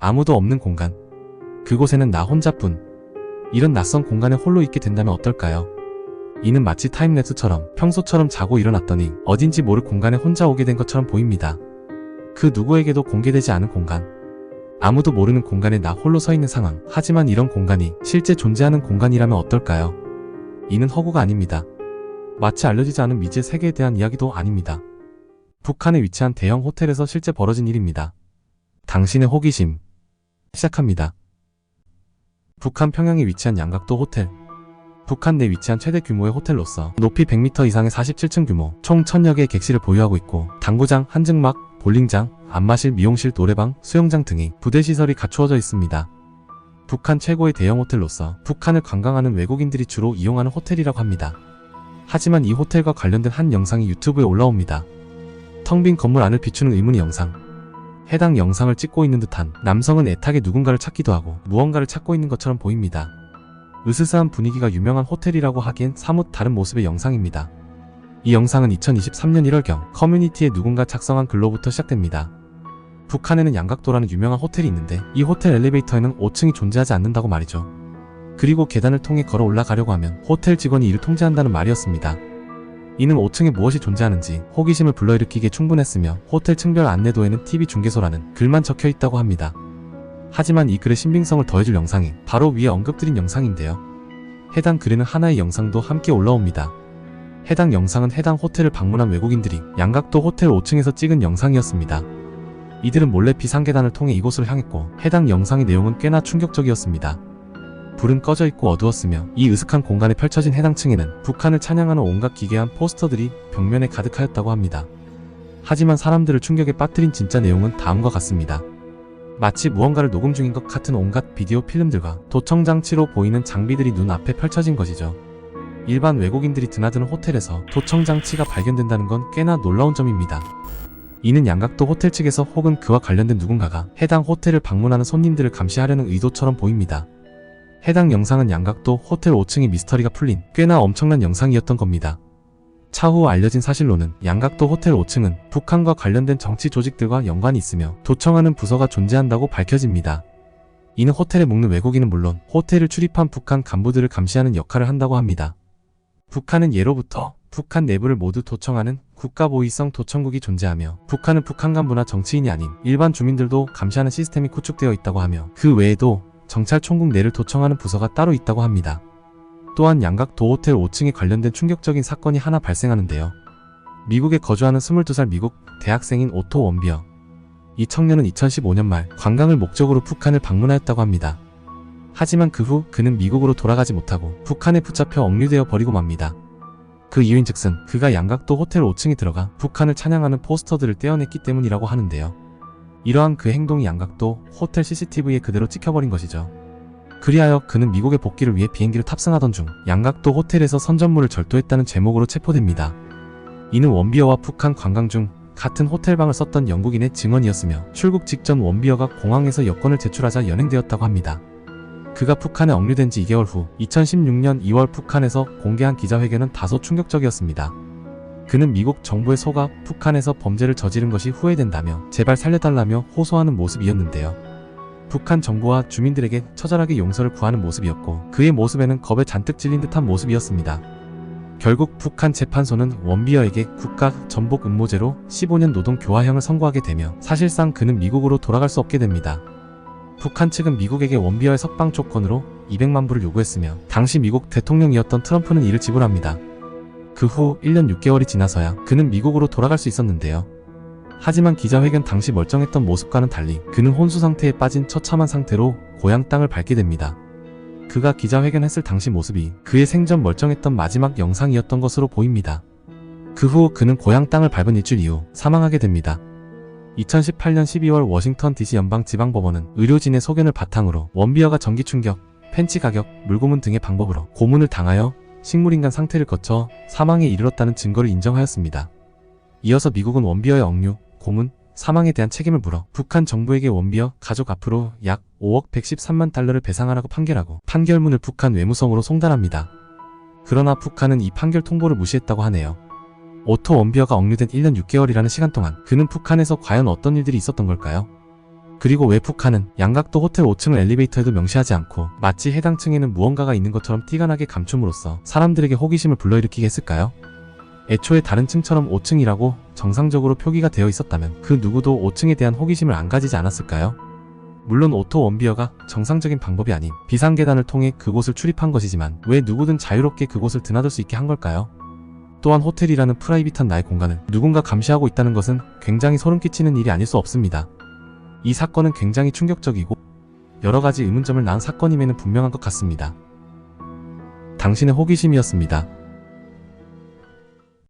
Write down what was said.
아무도 없는 공간. 그곳에는 나 혼자뿐. 이런 낯선 공간에 홀로 있게 된다면 어떨까요? 이는 마치 타임랩스처럼 평소처럼 자고 일어났더니 어딘지 모를 공간에 혼자 오게 된 것처럼 보입니다. 그 누구에게도 공개되지 않은 공간. 아무도 모르는 공간에 나 홀로 서 있는 상황. 하지만 이런 공간이 실제 존재하는 공간이라면 어떨까요? 이는 허구가 아닙니다. 마치 알려지지 않은 미지의 세계에 대한 이야기도 아닙니다. 북한에 위치한 대형 호텔에서 실제 벌어진 일입니다. 당신의 호기심 시작합니다. 북한 평양에 위치한 양각도 호텔. 북한 내 위치한 최대 규모의 호텔로서 높이 100m 이상의 47층 규모, 총 1000여 개의 객실을 보유하고 있고 당구장, 한증막, 볼링장, 안마실, 미용실, 노래방, 수영장 등의 부대시설이 갖추어져 있습니다. 북한 최고의 대형 호텔로서 북한을 관광하는 외국인들이 주로 이용하는 호텔이라고 합니다. 하지만 이 호텔과 관련된 한 영상이 유튜브에 올라옵니다. 텅 빈 건물 안을 비추는 의문의 영상. 해당 영상을 찍고 있는 듯한 남성은 애타게 누군가를 찾기도 하고 무언가를 찾고 있는 것처럼 보입니다. 으스스한 분위기가 유명한 호텔이라고 하기엔 사뭇 다른 모습의 영상입니다. 이 영상은 2023년 1월경 커뮤니티에 누군가 작성한 글로부터 시작됩니다. 북한에는 양각도라는 유명한 호텔이 있는데 이 호텔 엘리베이터에는 5층이 존재하지 않는다고 말이죠. 그리고 계단을 통해 걸어 올라가려고 하면 호텔 직원이 이를 통제한다는 말이었습니다. 이는 5층에 무엇이 존재하는지 호기심을 불러일으키기에 충분했으며 호텔 층별 안내도에는 TV 중개소라는 글만 적혀 있다고 합니다. 하지만 이 글의 신빙성을 더해줄 영상이 바로 위에 언급드린 영상인데요. 해당 글에는 하나의 영상도 함께 올라옵니다. 해당 영상은 해당 호텔을 방문한 외국인들이 양각도 호텔 5층에서 찍은 영상이었습니다. 이들은 몰래 비상계단을 통해 이곳으로 향했고 해당 영상의 내용은 꽤나 충격적이었습니다. 불은 꺼져 있고 어두웠으며 이 으슥한 공간에 펼쳐진 해당 층에는 북한을 찬양하는 온갖 기괴한 포스터들이 벽면에 가득하였다고 합니다. 하지만 사람들을 충격에 빠뜨린 진짜 내용은 다음과 같습니다. 마치 무언가를 녹음 중인 것 같은 온갖 비디오 필름들과 도청장치로 보이는 장비들이 눈앞에 펼쳐진 것이죠. 일반 외국인들이 드나드는 호텔에서 도청장치가 발견된다는 건 꽤나 놀라운 점입니다. 이는 양각도 호텔 측에서 혹은 그와 관련된 누군가가 해당 호텔을 방문하는 손님들을 감시하려는 의도처럼 보입니다. 해당 영상은 양각도 호텔 5층의 미스터리가 풀린 꽤나 엄청난 영상이었던 겁니다. 차후 알려진 사실로는 양각도 호텔 5층은 북한과 관련된 정치 조직들과 연관이 있으며 도청하는 부서가 존재한다고 밝혀집니다. 이는 호텔에 묵는 외국인은 물론 호텔을 출입한 북한 간부들을 감시하는 역할을 한다고 합니다. 북한은 예로부터 북한 내부를 모두 도청하는 국가보위성 도청국이 존재하며 북한은 북한 간부나 정치인이 아닌 일반 주민들도 감시하는 시스템이 구축되어 있다고 하며 그 외에도 정찰총국 내를 도청하는 부서가 따로 있다고 합니다. 또한 양각도 호텔 5층에 관련된 충격적인 사건이 하나 발생하는데요. 미국에 거주하는 22살 미국 대학생인 오토 원비어. 이 청년은 2015년 말 관광을 목적으로 북한을 방문하였다고 합니다. 하지만 그 후 그는 미국으로 돌아가지 못하고 북한에 붙잡혀 억류되어 버리고 맙니다. 그 이유인즉슨 그가 양각도 호텔 5층에 들어가 북한을 찬양하는 포스터들을 떼어냈기 때문이라고 하는데요. 이러한 그의 행동이 양각도 호텔 CCTV에 그대로 찍혀버린 것이죠. 그리하여 그는 미국에 복귀를 위해 비행기를 탑승하던 중 양각도 호텔에서 선전물을 절도했다는 제목으로 체포됩니다. 이는 원비어와 북한 관광 중 같은 호텔방을 썼던 영국인의 증언이었으며 출국 직전 원비어가 공항에서 여권을 제출하자 연행되었다고 합니다. 그가 북한에 억류된 지 2개월 후 2016년 2월 북한에서 공개한 기자회견은 다소 충격적이었습니다. 그는 미국 정부에 속아 북한에서 범죄를 저지른 것이 후회된다며 제발 살려달라며 호소하는 모습이었는데요. 북한 정부와 주민들에게 처절하게 용서를 구하는 모습이었고 그의 모습에는 겁에 잔뜩 질린 듯한 모습이었습니다. 결국 북한 재판소는 원비어에게 국가 전복 음모죄로 15년 노동 교화형을 선고하게 되며 사실상 그는 미국으로 돌아갈 수 없게 됩니다. 북한 측은 미국에게 원비어의 석방 조건으로 200만 불을 요구했으며 당시 미국 대통령이었던 트럼프는 이를 지불합니다. 그 후 1년 6개월이 지나서야 그는 미국으로 돌아갈 수 있었는데요. 하지만 기자회견 당시 멀쩡했던 모습과는 달리 그는 혼수 상태에 빠진 처참한 상태로 고향 땅을 밟게 됩니다. 그가 기자회견했을 당시 모습이 그의 생전 멀쩡했던 마지막 영상이었던 것으로 보입니다. 그 후 그는 고향 땅을 밟은 일주일 이후 사망하게 됩니다. 2018년 12월 워싱턴 DC 연방지방법원은 의료진의 소견을 바탕으로 원비어가 전기 충격, 펜치 가격, 물고문 등의 방법으로 고문을 당하여 식물인간 상태를 거쳐 사망에 이르렀다는 증거를 인정하였습니다. 이어서 미국은 원비어의 억류, 고문, 사망에 대한 책임을 물어 북한 정부에게 원비어 가족 앞으로 약 5억 113만 달러를 배상하라고 판결하고 판결문을 북한 외무성으로 송달합니다. 그러나 북한은 이 판결 통보를 무시했다고 하네요. 오토 원비어가 억류된 1년 6개월이라는 시간 동안 그는 북한에서 과연 어떤 일들이 있었던 걸까요? 그리고 왜 푸카는 양각도 호텔 5층을 엘리베이터에도 명시하지 않고 마치 해당 층에는 무언가가 있는 것처럼 티가 나게 감춤으로써 사람들에게 호기심을 불러일으키게 했을까요? 애초에 다른 층처럼 5층이라고 정상적으로 표기가 되어 있었다면 그 누구도 5층에 대한 호기심을 안 가지지 않았을까요? 물론 오토 원비어가 정상적인 방법이 아닌 비상계단을 통해 그곳을 출입한 것이지만 왜 누구든 자유롭게 그곳을 드나들 수 있게 한 걸까요? 또한 호텔이라는 프라이빗한 나의 공간을 누군가 감시하고 있다는 것은 굉장히 소름 끼치는 일이 아닐 수 없습니다. 이 사건은 굉장히 충격적이고 여러가지 의문점을 낳은 사건임에는 분명한 것 같습니다. 당신의 호기심이었습니다.